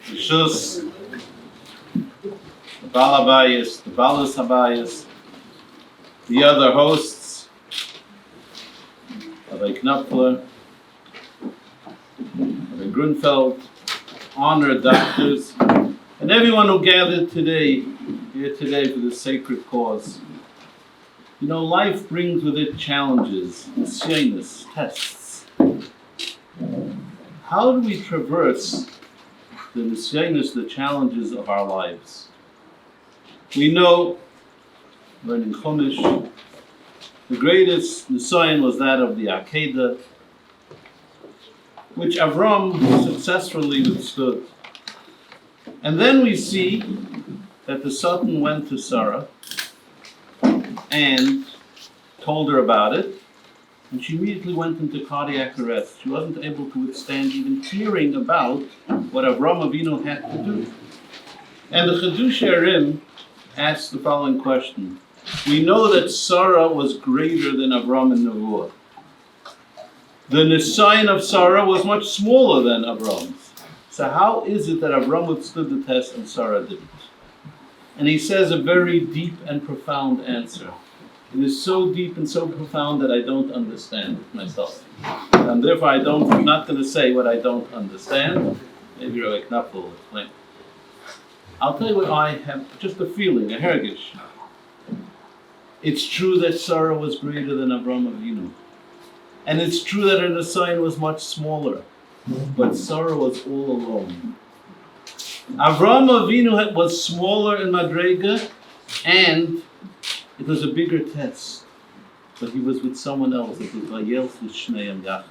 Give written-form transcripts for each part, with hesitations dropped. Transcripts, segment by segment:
Rishus, the Balabayas, the Balas Habayas, the other hosts, Rabbi Knopfler, Rabbi Grunfeld, honored doctors, and everyone who gathered here today for this sacred cause. You know, life brings with it challenges, nisyonos, tests. How do we traverse the nisyonos, the challenges of our lives? We know, learning Chumash, the greatest nisyon was that of the Akedah, which Avram successfully withstood. And then we see that the Satan went to Sarah and told her about it, and she immediately went into cardiac arrest. She wasn't able to withstand even hearing about what Avram Avinu had to do. And the Chidush Erim asked the following question. We know that Sarah was greater than Avram in Nevuah. The Nisayan of Sarah was much smaller than Avram's. So how is it that Avram withstood the test and Sarah didn't? And he says a very deep and profound answer. It is so deep and so profound that I don't understand it myself. And therefore I'm not going to say what I don't understand. Maybe Rabbi Knopfler will explain. I'll tell you what I have, just a feeling, a hergish. It's true that Sarah was greater than Avram Avinu. And it's true that her Nisayan was much smaller. But Sarah was all alone. Avram Avinu was smaller in Madrega, and it was a bigger test. But he was with someone else. It was Vayelchu Shneim Yachdav.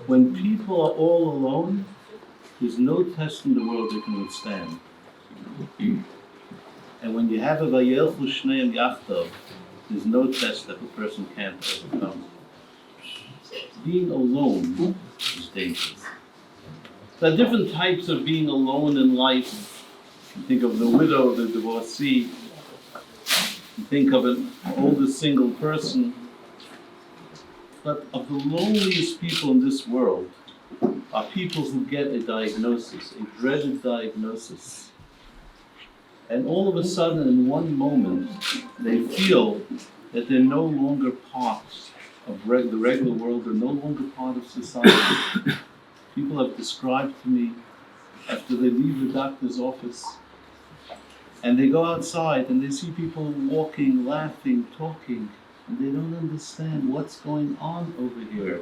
When people are all alone, there's no test in the world they can withstand. And when you have a Vayelchu Shneim Yachdav, there's no test that a person can't overcome. Being alone is dangerous. There are different types of being alone in life. You think of the widow, the divorcee. You think of an older single person. But of the loneliest people in this world are people who get a diagnosis, a dreaded diagnosis. And all of a sudden, in one moment, they feel that they're no longer part of the regular world, they're no longer part of society. People have described to me, after they leave the doctor's office, and they go outside and they see people walking, laughing, talking, and they don't understand what's going on over here.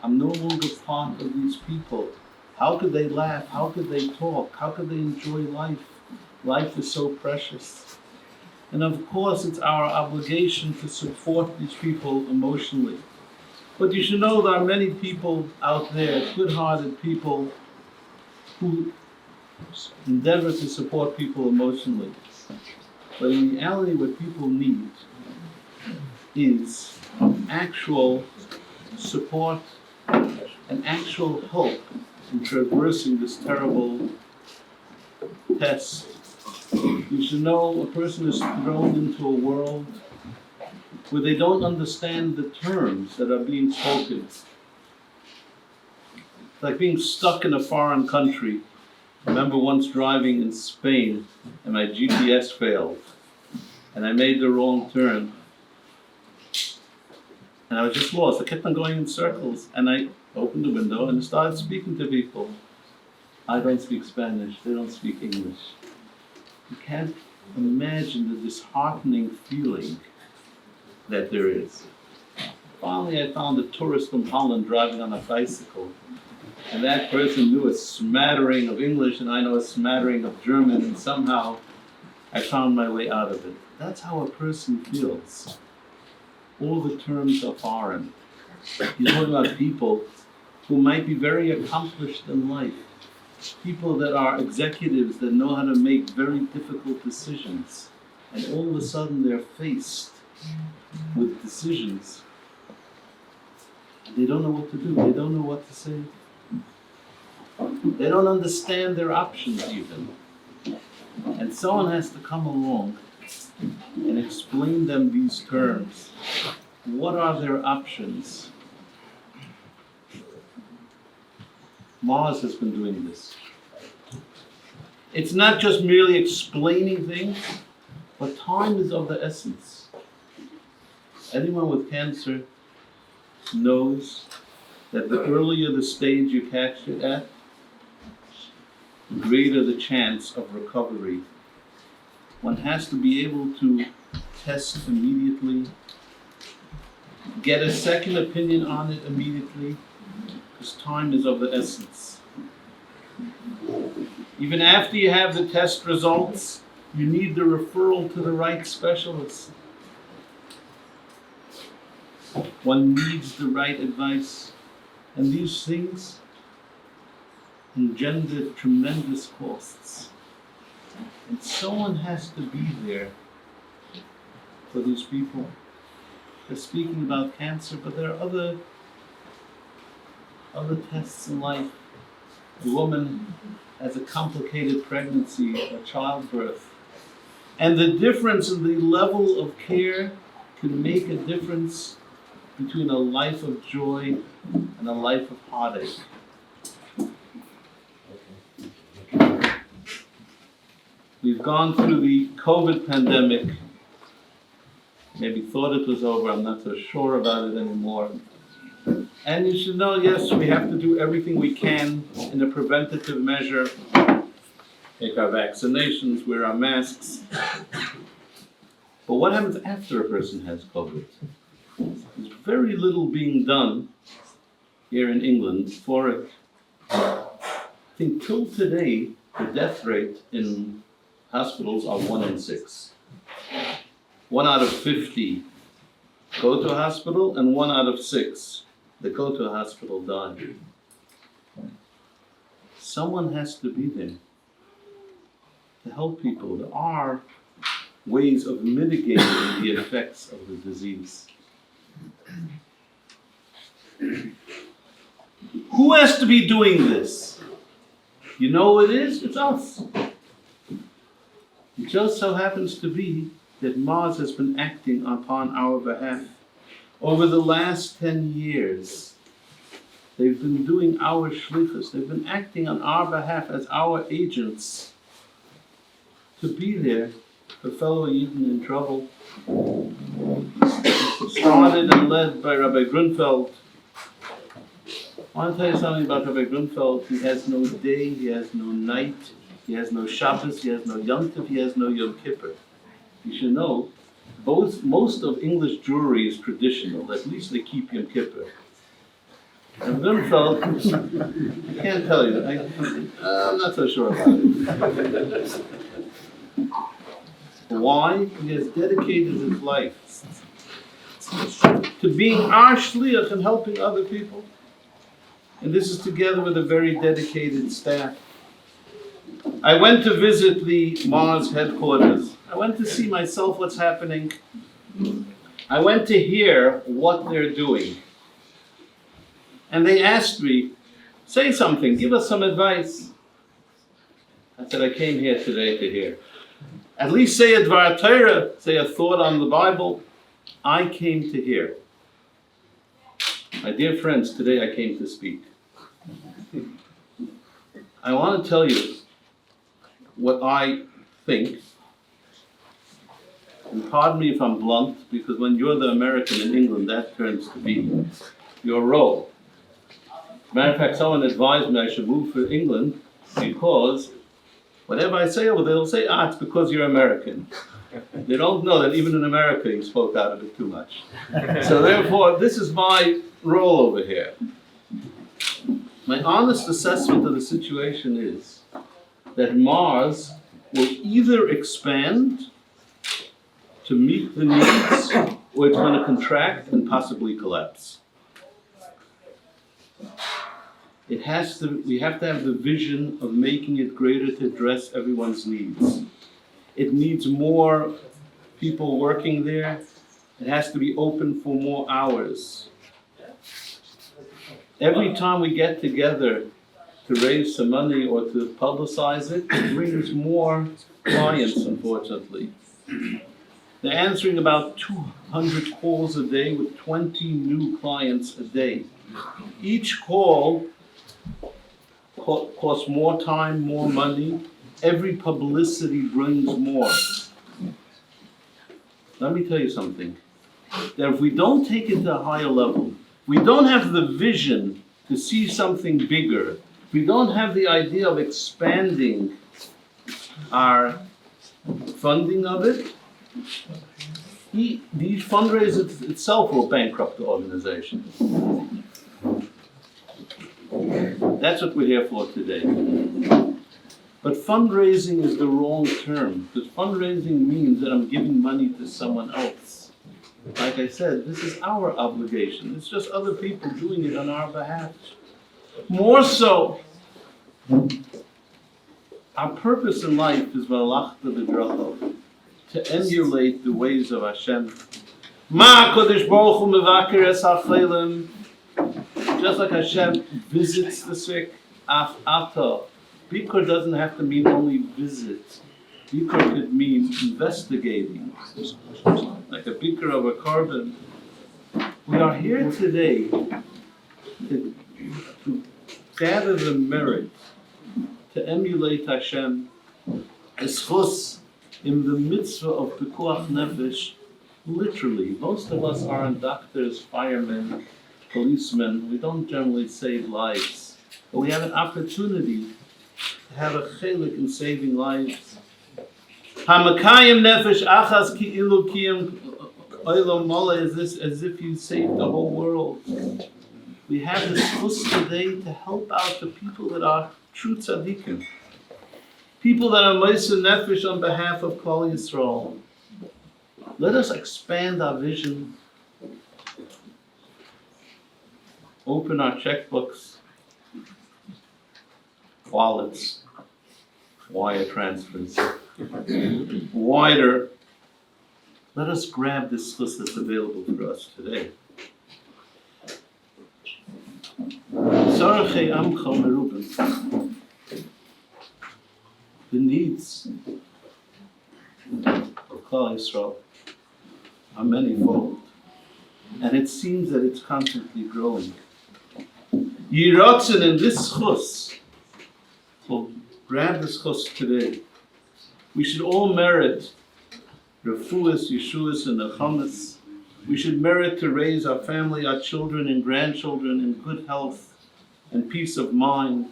I'm no longer part of these people. How could they laugh? How could they talk? How could they enjoy life? Life is so precious. And of course, it's our obligation to support these people emotionally. But you should know there are many people out there, good-hearted people, who endeavor to support people emotionally. But in reality, what people need is actual support and actual help in traversing this terrible test. You should know a person is thrown into a world where they don't understand the terms that are being spoken. It's like being stuck in a foreign country. I remember once driving in Spain and my GPS failed and I made the wrong turn. And I was just lost. I kept on going in circles and I opened the window and started speaking to people. I don't speak Spanish, they don't speak English. You can't imagine the disheartening feeling that there is. Finally, I found a tourist from Holland driving on a bicycle, and that person knew a smattering of English, and I know a smattering of German, and somehow I found my way out of it. That's how a person feels. All the terms are foreign. You're talking about people who might be very accomplished in life. People that are executives that know how to make very difficult decisions, and all of a sudden they're faced with decisions. They don't know what to do. They don't know what to say. They don't understand their options even. And someone has to come along and explain them these terms. What are their options? Mars has been doing this. It's not just merely explaining things, but time is of the essence. Anyone with cancer knows that the earlier the stage you catch it at, the greater the chance of recovery. One has to be able to test immediately, get a second opinion on it immediately, because time is of the essence. Even after you have the test results, you need the referral to the right specialist. One needs the right advice. And these things engender tremendous costs. And someone has to be there for these people. They're speaking about cancer, but there are other tests in life. A woman has a complicated pregnancy or childbirth. And the difference in the level of care can make a difference between a life of joy and a life of heartache. We've gone through the COVID pandemic. Maybe thought it was over, I'm not so sure about it anymore. And you should know, yes, we have to do everything we can in a preventative measure. Take our vaccinations, wear our masks. But what happens after a person has COVID? There's very little being done here in England for it. I think till today, the death rate in hospitals are 1 in 6. 1 out of 50 go to a hospital, and 1 out of 6 that go to a hospital die. Someone has to be there to help people. There are ways of mitigating the effects of the disease. Who has to be doing this? You know who it is? It's us. It just so happens to be that Mars has been acting upon our behalf. Over the last 10 years, they've been doing our shlichus. They've been acting on our behalf as our agents to be there for fellow Yidden in trouble. Started and led by Rabbi Grunfeld. I want to tell you something about Rabbi Grunfeld. He has no day, he has no night, he has no Shabbos, he has no Yom Tov, he has no Yom Kippur. You should know, most of English Jewry is traditional. At least they keep Yom Kippur. And Grunfeld, I can't tell you. I'm not so sure about it. Why? He has dedicated his life to being our shliach and helping other people. And this is together with a very dedicated staff. I went to visit the Mars headquarters. I went to see myself what's happening. I went to hear what they're doing. And they asked me, say something, give us some advice. I said, I came here today to hear. At least say a Dvar Torah, say a thought on the Bible. I came to hear. My dear friends, today I came to speak. I want to tell you what I think. And pardon me if I'm blunt, because when you're the American in England, that turns to be your role. Matter of fact, someone advised me I should move to England because whatever I say over there, they'll say, it's because you're American. They don't know that even in America you spoke out of it too much. So therefore, this is my role over here. My honest assessment of the situation is that Mars will either expand to meet the needs, or it's going to contract and possibly collapse. We have to have the vision of making it greater to address everyone's needs. It needs more people working there. It has to be open for more hours. Every time we get together to raise some money or to publicize it, it brings more clients, unfortunately. They're answering about 200 calls a day with 20 new clients a day. Each call costs more time, more money, every publicity brings more. Let me tell you something. That if we don't take it to a higher level, we don't have the vision to see something bigger, we don't have the idea of expanding our funding of it, the fundraiser itself will bankrupt the organization. That's what we're here for today. But fundraising is the wrong term, because fundraising means that I'm giving money to someone else. Like I said, this is our obligation. It's just other people doing it on our behalf. More so, our purpose in life is to emulate the ways of Hashem. Just like Hashem visits the sick, Bikur doesn't have to mean only visit. Bikur could mean investigating, like a bikur of a carbon. We are here today to gather the merit, to emulate Hashem, eschus in the mitzvah of pikuach nefesh. Literally, most of us aren't doctors, firemen, policemen. We don't generally save lives, but we have an opportunity to have a chelik in saving lives. Hamakayim nefesh achas ki ilu kiyam olam mala, is this as if you saved the whole world. We have this chus today to help out the people that are true tzaddikim, people that are meiser nefesh on behalf of Klal Yisrael. Let us expand our vision, open our checkbooks, wallets, wire transfers, wider. Let us grab this list that's available for us today. The needs of Klal Yisrael are manifold, and it seems that it's constantly growing. Yiratzen in this chus, so grab this chus today. We should all merit refuas, yeshuas, and nechamas. We should merit to raise our family, our children and grandchildren in good health and peace of mind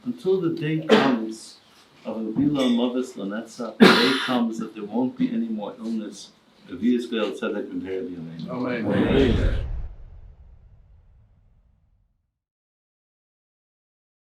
until the day comes of Avila Mavis Lanetzach. The day comes that there won't be any more illness. Amen.